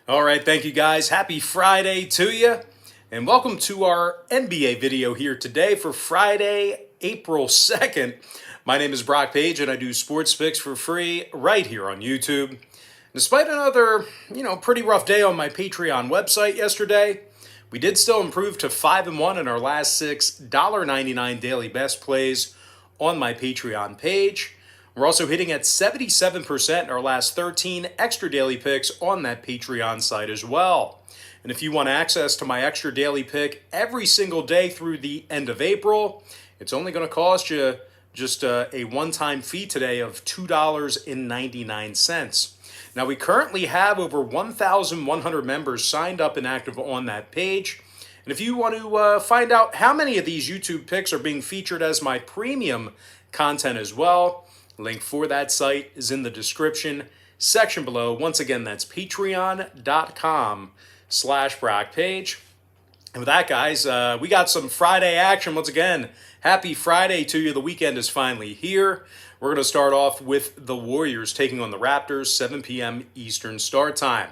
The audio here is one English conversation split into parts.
All right, thank you guys. Happy Friday to you. And welcome to our NBA video here today for Friday, April 2nd. My name is Brock Page and I do sports picks for free right here on YouTube. Despite another, pretty rough day on my Patreon website yesterday, we did still improve to 5-1 in our last six $1.99 daily best plays on my Patreon page. We're also hitting at 77% in our last 13 extra daily picks on that Patreon site as well. And if you want access to my extra daily pick every single day through the end of April, it's only going to cost you just a one-time fee today of $2.99. Now, we currently have over 1,100 members signed up and active on that page. And if you want to find out how many of these YouTube picks are being featured as my premium content as well, link for that site is in the description section below. Once again, that's patreon.com/BrockPage. And with that, guys, we got some Friday action. Once again, happy Friday to you. The weekend is finally here. We're going to start off with the Warriors taking on the Raptors, 7 p.m. Eastern start time.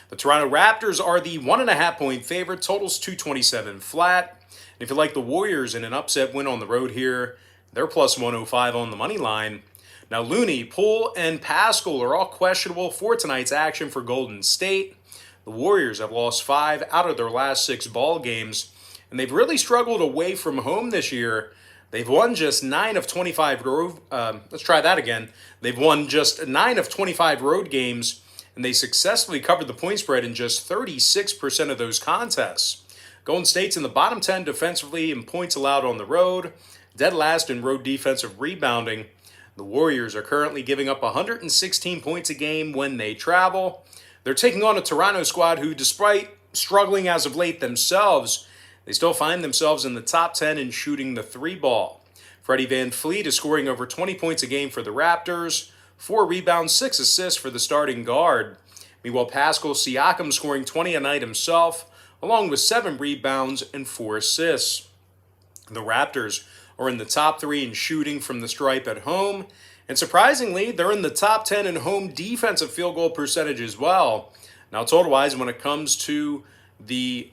The Toronto Raptors are the 1.5-point favorite. Totals 227 flat. And if you like the Warriors in an upset win on the road here, they're plus 105 on the money line. Now, Looney, Poole, and Pascal are all questionable for tonight's action for Golden State. The Warriors have lost 5 out of their last 6 ball games, and they've really struggled away from home this year. They've won just 9 of 25 road. They've won just 9 of 25 road games, and they successfully covered the point spread in just 36% of those contests. Golden State's in the bottom 10 defensively in points allowed on the road, dead last in road defensive rebounding. The Warriors are currently giving up 116 points a game when they travel. They're taking on a Toronto squad who, despite struggling as of late themselves, they still find themselves in the top 10 in shooting the 3-ball. Freddie VanVleet is scoring over 20 points a game for the Raptors, 4 rebounds, 6 assists for the starting guard. Meanwhile, Pascal Siakam scoring 20 a night himself, along with 7 rebounds and 4 assists. The Raptors are in the top 3 in shooting from the stripe at home. And surprisingly, they're in the top 10 in home defensive field goal percentage as well. Now, total-wise, when it comes to the,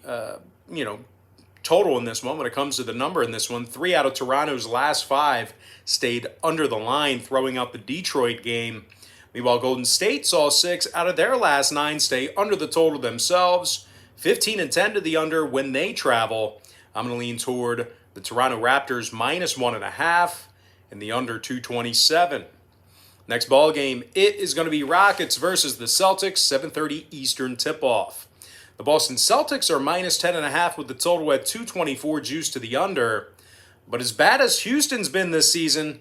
total in this one, when it comes to the number in this one, 3 out of Toronto's last 5 stayed under the line, throwing out the Detroit game. Meanwhile, Golden State saw 6 out of their last 9 stay under the total themselves, 15 and 10 to the under when they travel. I'm going to lean toward the Toronto Raptors minus 1.5 and the under 227. Next ball game, it is going to be Rockets versus the Celtics, 7:30 Eastern tip-off. The Boston Celtics are minus 10.5 with the total at 224 juice to the under. But as bad as Houston's been this season,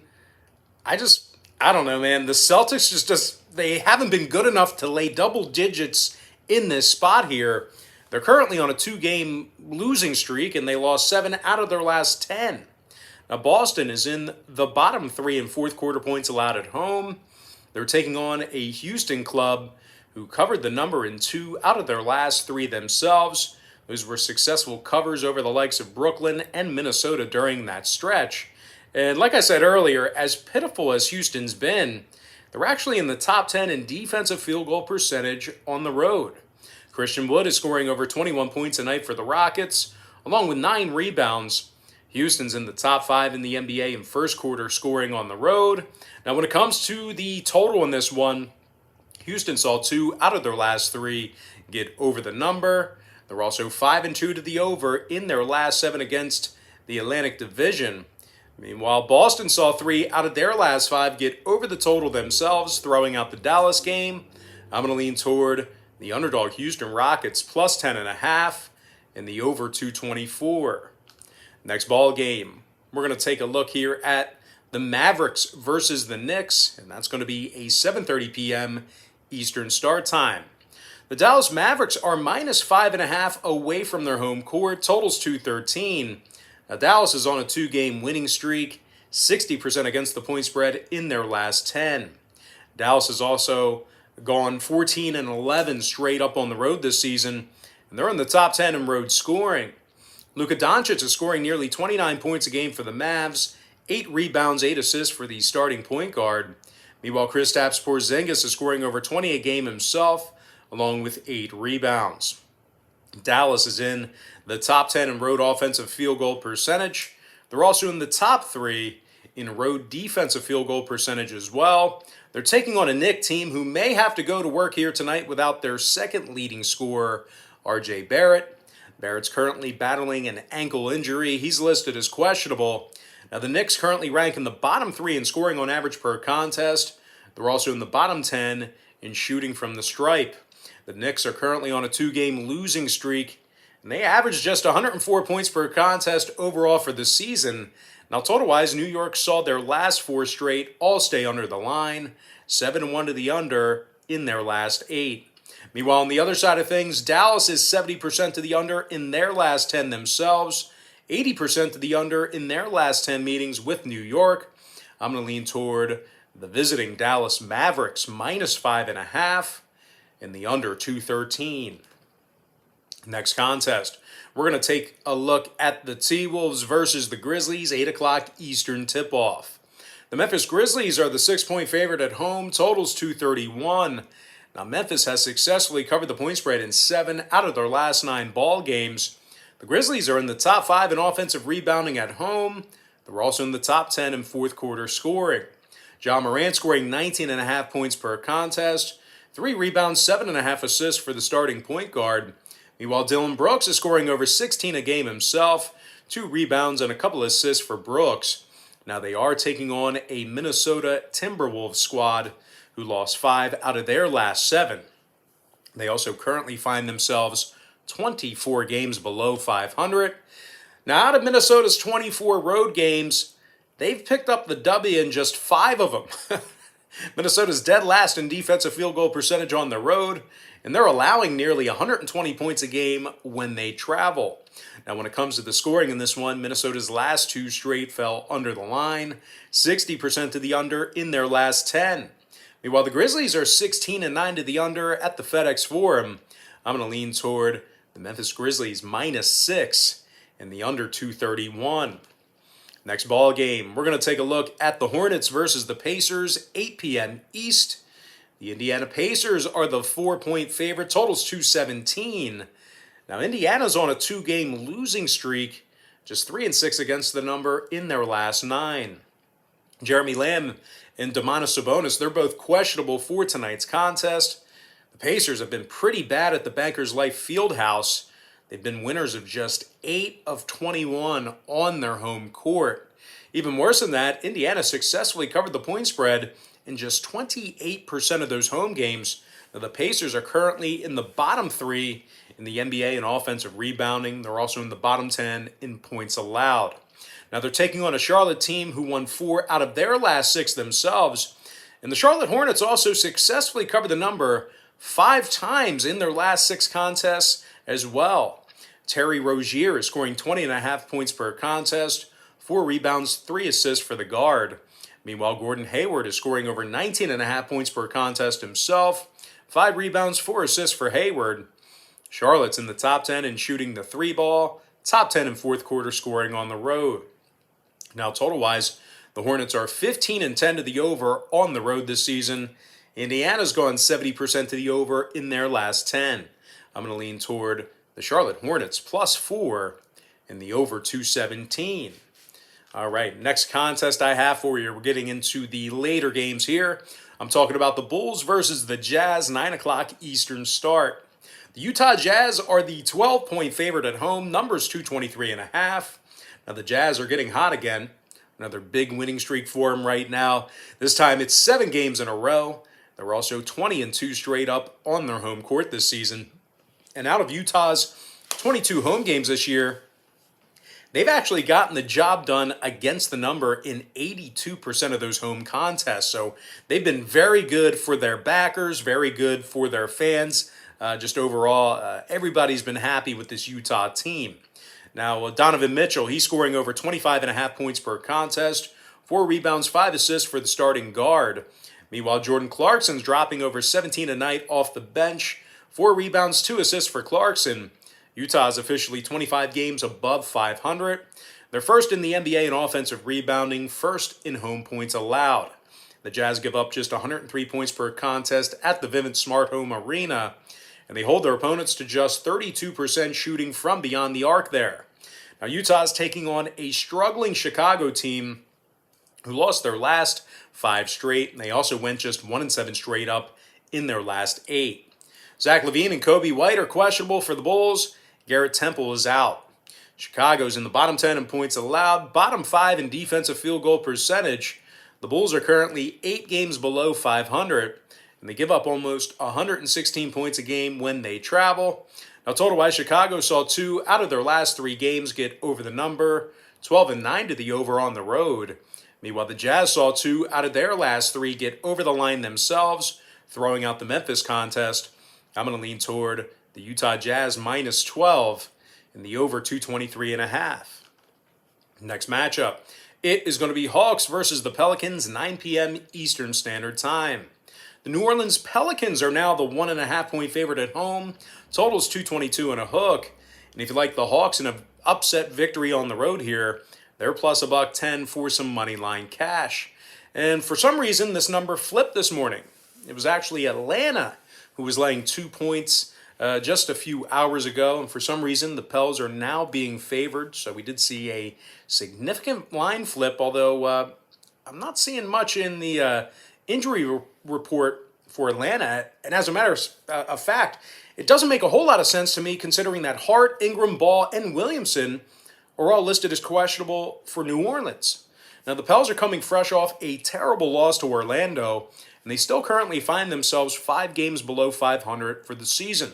I don't know, man. The Celtics they haven't been good enough to lay double digits in this spot here. They're currently on a 2-game losing streak, and they lost 7 out of their last 10. Now, Boston is in the bottom 3 in fourth quarter points allowed at home. They're taking on a Houston club who covered the number in 2 out of their last 3 themselves. Those were successful covers over the likes of Brooklyn and Minnesota during that stretch. And like I said earlier, as pitiful as Houston's been, they're actually in the top 10 in defensive field goal percentage on the road. Christian Wood is scoring over 21 points a night for the Rockets, along with 9 rebounds. Houston's in the top 5 in the NBA in first quarter scoring on the road. Now, when it comes to the total in this one, Houston saw 2 out of their last 3 get over the number. They're also 5-2 to the over in their last 7 against the Atlantic Division. Meanwhile, Boston saw 3 out of their last 5 get over the total themselves, throwing out the Dallas game. I'm going to lean toward the underdog Houston Rockets plus 10.5 and the over 224. Next ball game, we're going to take a look here at the Mavericks versus the Knicks, and that's going to be a 7:30 p.m. Eastern start time. The Dallas Mavericks are minus 5.5 away from their home court. Totals 213. Now, Dallas is on a 2-game winning streak, 60% against the point spread in their last 10. Dallas has also gone 14 and 11 straight up on the road this season, and they're in the top 10 in road scoring. Luka Doncic is scoring nearly 29 points a game for the Mavs, 8 rebounds, 8 assists for the starting point guard. Meanwhile, Kristaps Porzingis is scoring over 20 a game himself, along with 8 rebounds. Dallas is in the top 10 in road offensive field goal percentage. They're also in the top 3 in road defensive field goal percentage as well. They're taking on a Knicks team who may have to go to work here tonight without their second leading scorer, R.J. Barrett. Barrett's currently battling an ankle injury. He's listed as questionable. Now, the Knicks currently rank in the bottom 3 in scoring on average per contest. They're also in the bottom 10 in shooting from the stripe. The Knicks are currently on a 2-game losing streak, and they average just 104 points per contest overall for the season. Now, total-wise, New York saw their last 4 straight all stay under the line, 7-1 to the under in their last 8. Meanwhile, on the other side of things, Dallas is 70% to the under in their last 10 themselves, 80% to the under in their last 10 meetings with New York. I'm going to lean toward the visiting Dallas Mavericks, -5.5, and the under 213. Next contest, we're going to take a look at the T-Wolves versus the Grizzlies, 8 o'clock Eastern tip-off. The Memphis Grizzlies are the 6-point favorite at home, totals 231. Now, Memphis has successfully covered the point spread in 7 out of their last 9 ball games. The Grizzlies are in the top 5 in offensive rebounding at home. They're also in the top 10 in fourth quarter scoring. Ja Morant scoring 19.5 points per contest, 3 rebounds, 7.5 assists for the starting point guard. Meanwhile, Dillon Brooks is scoring over 16 a game himself, 2 rebounds and a couple assists for Brooks. Now, they are taking on a Minnesota Timberwolves squad who lost 5 out of their last 7. They also currently find themselves 24 games below 500. Now, out of Minnesota's 24 road games, they've picked up the W in just 5 of them. Minnesota's dead last in defensive field goal percentage on the road, and they're allowing nearly 120 points a game when they travel. Now, when it comes to the scoring in this one, Minnesota's last 2 straight fell under the line, 60% to the under in their last 10. Meanwhile, the Grizzlies are 16-9 to the under at the FedEx Forum. I'm going to lean toward the Memphis Grizzlies -6 and the under 231. Next ball game, we're going to take a look at the Hornets versus the Pacers, 8 p.m. East. The Indiana Pacers are the 4-point favorite, totals 217. Now, Indiana's on a 2-game losing streak, just 3-6 against the number in their last 9. Jeremy Lamb and Domantas Sabonis, they're both questionable for tonight's contest. The Pacers have been pretty bad at the Bankers Life Fieldhouse. They've been winners of just 8 of 21 on their home court. Even worse than that, Indiana successfully covered the point spread in just 28% of those home games. Now, the Pacers are currently in the bottom 3 in the NBA in offensive rebounding. They're also in the bottom 10 in points allowed. Now, they're taking on a Charlotte team who won 4 out of their last 6 themselves. And the Charlotte Hornets also successfully covered the number 5 times in their last 6 contests as well. Terry Rozier is scoring 20.5 points per contest, 4 rebounds, 3 assists for the guard. Meanwhile, Gordon Hayward is scoring over 19.5 points per contest himself, 5 rebounds, 4 assists for Hayward. Charlotte's in the top 10 in shooting the 3-ball, top 10 in fourth quarter scoring on the road. Now, total-wise, the Hornets are 15-10 to the over on the road this season. Indiana's gone 70% to the over in their last 10. I'm going to lean toward the Charlotte Hornets +4 and the over 217. All right, next contest I have for you. We're getting into the later games here. I'm talking about the Bulls versus the Jazz, 9 o'clock Eastern start. The Utah Jazz are the 12-point favorite at home, numbers 223.5. Now, the Jazz are getting hot again. Another big winning streak for them right now. This time it's 7 games in a row. They're also 20-2 straight up on their home court this season. And out of Utah's 22 home games this year, they've actually gotten the job done against the number in 82% of those home contests. So they've been very good for their backers, very good for their fans. Just overall, everybody's been happy with this Utah team. Now, Donovan Mitchell, he's scoring over 25.5 points per contest, 4 rebounds, 5 assists for the starting guard. Meanwhile, Jordan Clarkson's dropping over 17 a night off the bench, 4 rebounds, 2 assists for Clarkson. Utah is officially 25 games above 500. They're first in the NBA in offensive rebounding, first in home points allowed. The Jazz give up just 103 points per contest at the Vivint Smart Home Arena. and they hold their opponents to just 32% shooting from beyond the arc there. Now, Utah's taking on a struggling Chicago team who lost their last 5 straight, and they also went just 1-7 straight up in their last 8. Zach LaVine and Kobe White are questionable for the Bulls. Garrett Temple is out. Chicago's in the bottom 10 in points allowed, bottom 5 in defensive field goal percentage. The Bulls are currently 8 games below 500, and they give up almost 116 points a game when they travel. Now, total-wise, Chicago saw 2 out of their last 3 games get over the number, 12-9 to the over on the road. Meanwhile, the Jazz saw 2 out of their last 3 get over the line themselves, throwing out the Memphis contest. I'm going to lean toward the Utah Jazz minus 12 and the over 223.5. Next matchup, it is going to be Hawks versus the Pelicans, 9 p.m. Eastern Standard Time. The New Orleans Pelicans are now the 1.5-point favorite at home. Total's 222 and a hook. And if you like the Hawks in an upset victory on the road here, they're plus $110 for some money line cash. And for some reason, this number flipped this morning. It was actually Atlanta who was laying 2 points just a few hours ago. And for some reason, the Pels are now being favored. So we did see a significant line flip, although I'm not seeing much in the injury report for Atlanta. And as a matter of fact, it doesn't make a whole lot of sense to me considering that Hart, Ingram, Ball, and Williamson are all listed as questionable for New Orleans. Now, the Pels are coming fresh off a terrible loss to Orlando, and they still currently find themselves 5 games below 500 for the season.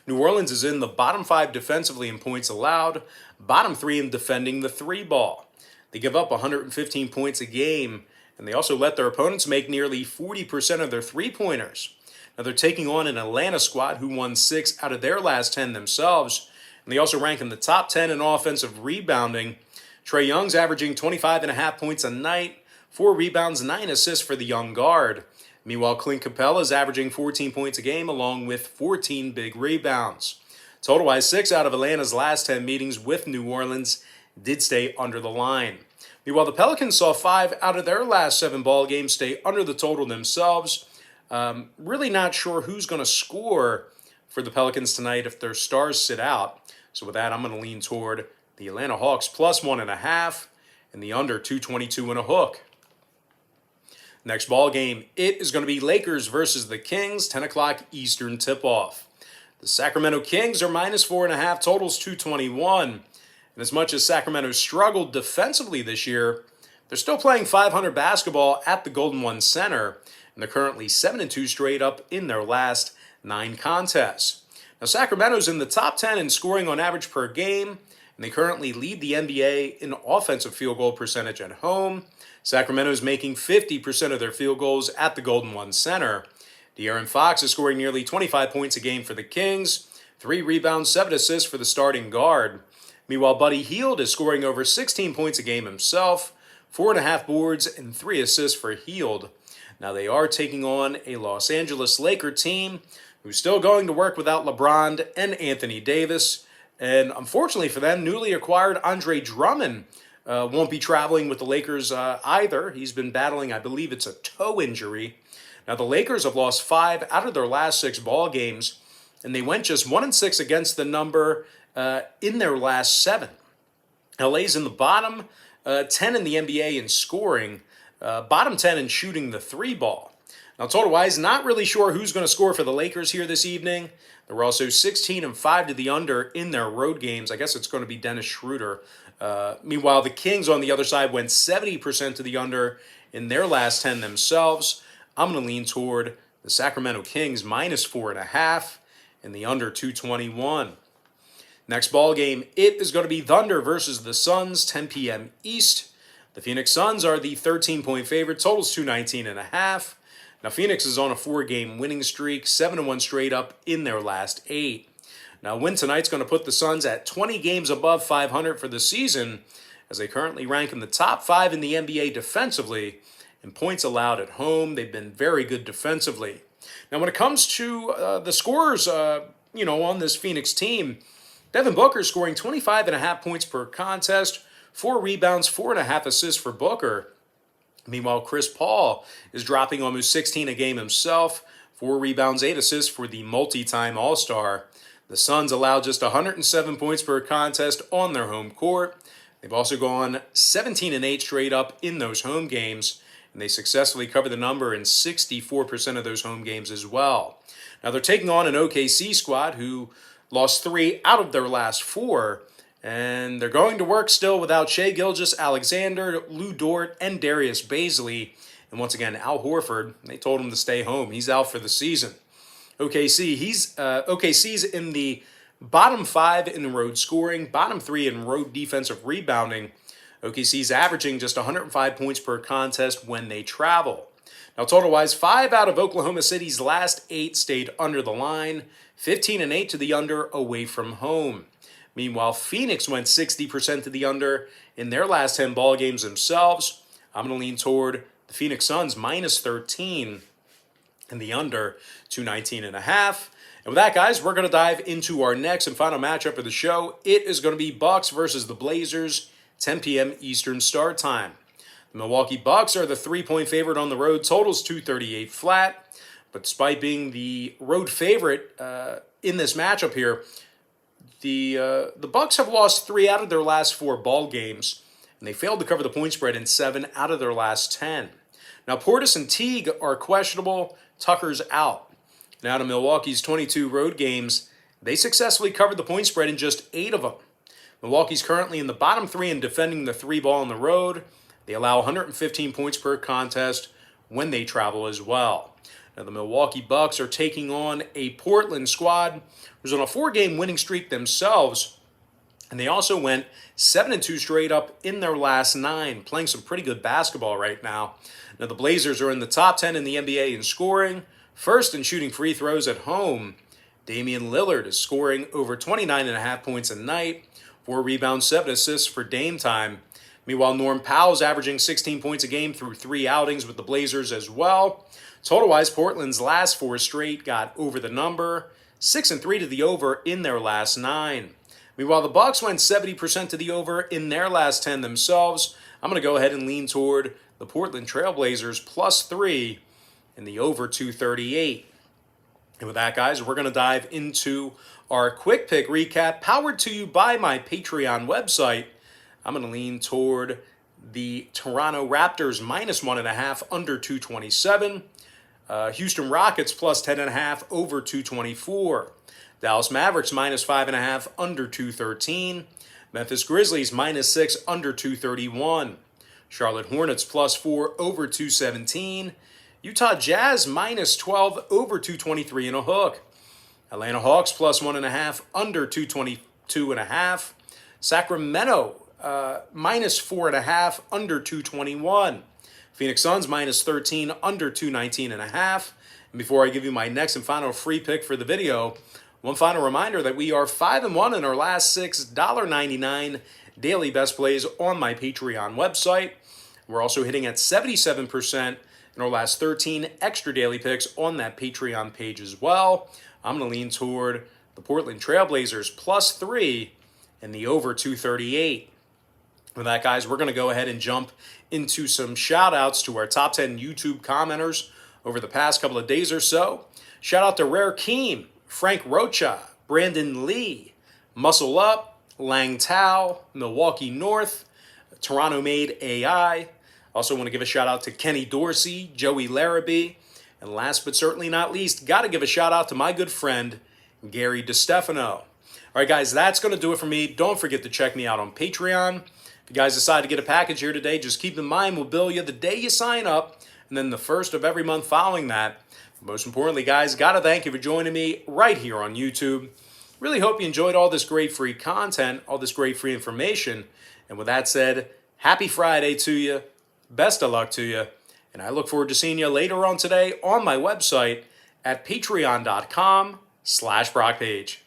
New Orleans is in the bottom 5 defensively in points allowed, bottom 3 in defending the 3-ball. They give up 115 points a game, and they also let their opponents make nearly 40% of their 3-pointers. Now, they're taking on an Atlanta squad who won 6 out of their last 10 themselves, and they also rank in the top 10 in offensive rebounding. Trae Young's averaging 25.5 points a night, 4 rebounds, 9 assists for the young guard. Meanwhile, Clint Capella's averaging 14 points a game along with 14 big rebounds. Total-wise, 6 out of Atlanta's last 10 meetings with New Orleans did stay under the line. Meanwhile, the Pelicans saw 5 out of their last 7 ball games stay under the total themselves. Really not sure who's going to score for the Pelicans tonight if their stars sit out. So with that, I'm going to lean toward the Atlanta Hawks plus 1.5 and the under 222 and a hook. Next ball game, it is going to be Lakers versus the Kings, 10 o'clock Eastern tip-off. The Sacramento Kings are minus 4.5, totals 221. And as much as Sacramento struggled defensively this year, they're still playing .500 basketball at the Golden One Center, and they're currently 7-2 straight up in their last 9 contests. Now, Sacramento's in the top 10 in scoring on average per game, and they currently lead the NBA in offensive field goal percentage at home. Sacramento's making 50% of their field goals at the Golden One Center. De'Aaron Fox is scoring nearly 25 points a game for the Kings, 3 rebounds, 7 assists for the starting guard. Meanwhile, Buddy Hield is scoring over 16 points a game himself, 4.5 boards and 3 assists for Hield. Now, they are taking on a Los Angeles Laker team who's still going to work without LeBron and Anthony Davis. And unfortunately for them, newly acquired Andre Drummond won't be traveling with the Lakers either. He's been battling, I believe it's a toe injury. Now, the Lakers have lost 5 out of their last 6 ball games, and they went just 1-6 against the number in their last 7. LA's in the bottom 10 in the NBA in scoring, bottom 10 in shooting the 3-ball. Now, total-wise, not really sure who's going to score for the Lakers here this evening. They were also 16-5 to the under in their road games. I guess it's going to be Dennis Schroeder. Meanwhile, the Kings on the other side went 70% to the under in their last 10 themselves. I'm going to lean toward the Sacramento Kings minus 4.5 and the under 221. Next ball game, it is going to be Thunder versus the Suns, 10 p.m. East. The Phoenix Suns are the 13-point favorite, totals 219.5. Now, Phoenix is on a 4-game winning streak, 7-1 straight up in their last 8. Now, a win tonight's going to put the Suns at 20 games above 500 for the season, as they currently rank in the top 5 in the NBA defensively in points allowed at home. They've been very good defensively. Now, when it comes to the scorers, on this Phoenix team, Devin Booker scoring 25.5 points per contest, 4 rebounds, 4.5 assists for Booker. Meanwhile, Chris Paul is dropping almost 16 a game himself, 4 rebounds, 8 assists for the multi-time All-Star. The Suns allowed just 107 points per contest on their home court. They've also gone 17-8 straight up in those home games, and they successfully covered the number in 64% of those home games as well. Now they're taking on an OKC squad who lost 3 out of their last 4, and they're going to work still without Shai Gilgeous-Alexander, Lou Dort, and Darius Bazley. And once again, Al Horford, they told him to stay home. He's out for the season. OKC's in the bottom 5 in road scoring, bottom 3 in road defensive rebounding. OKC's averaging just 105 points per contest when they travel. Now, total-wise, 5 out of Oklahoma City's last 8 stayed under the line, 15-8 to the under away from home. Meanwhile, Phoenix went 60% to the under in their last 10 ball games themselves. I'm going to lean toward the Phoenix Suns minus 13 and the under 219.5. And with that, guys, we're going to dive into our next and final matchup of the show. It is going to be Bucks versus the Blazers, 10 p.m. Eastern start time. The Milwaukee Bucks are the 3-point favorite on the road. Totals 238 flat. But despite being the road favorite in this matchup here, the Bucks have lost 3 out of their last 4 ball games, and they failed to cover the point spread in 7 out of their last 10. Now, Portis and Teague are questionable. Tucker's out. Now to Milwaukee's 22 road games, they successfully covered the point spread in just 8 of them. Milwaukee's currently in the bottom 3 in defending the 3 ball on the road. They allow 115 points per contest when they travel as well. Now the Milwaukee Bucks are taking on a Portland squad who's on a 4-game winning streak themselves, and they also went 7-2 straight up in their last 9, playing some pretty good basketball right now. Now the Blazers are in the top 10 in the NBA in scoring, first in shooting free throws at home. Damian Lillard is scoring over 29.5 points a night, 4 rebounds, 7 assists for Dame time. Meanwhile, Norm Powell's averaging 16 points a game through 3 outings with the Blazers as well. Total-wise, Portland's last 4 straight got over the number, 6-3 to the over in their last 9. Meanwhile, the Bucks went 70% to the over in their last 10 themselves. I'm going to go ahead and lean toward the Portland Trailblazers plus 3 in the over 238. And with that, guys, we're going to dive into our quick pick recap, powered to you by my Patreon website. I'm going to lean toward the Toronto Raptors minus 1.5 under 227. Houston Rockets plus 10.5 over 224. Dallas Mavericks minus 5.5 under 213. Memphis Grizzlies minus 6 under 231. Charlotte Hornets plus 4 over 217. Utah Jazz minus 12 over 223 and a hook. Atlanta Hawks plus 1.5 under 222.5. Sacramento minus 4.5 under 221. Phoenix Suns minus 13 under 219.5. And before I give you my next and final free pick for the video, one final reminder that we are 5-1 in our last 6 $1.99 daily best plays on my Patreon website. We're also hitting at 77% in our last 13 extra daily picks on that Patreon page as well. I'm going to lean toward the Portland Trailblazers plus 3 and the over 238. With that, guys, we're going to go ahead and jump into some shout-outs to our top 10 YouTube commenters over the past couple of days or so. Shout out to Rare Keem, Frank Rocha, Brandon Lee, Muscle Up, Lang Tao, Milwaukee North, Toronto Made AI. Also want to give a shout out to Kenny Dorsey, Joey Larrabee, and last but certainly not least, got to give a shout out to my good friend, Gary DeStefano. All right, guys, that's going to do it for me. Don't forget to check me out on Patreon. If you guys decide to get a package here today, just keep in mind we'll bill you the day you sign up, and then the first of every month following that. Most importantly, guys, got to thank you for joining me right here on YouTube. Really hope you enjoyed all this great free content, all this great free information. And with that said, happy Friday to you. Best of luck to you. And I look forward to seeing you later on today on my website at patreon.com/BrockPage.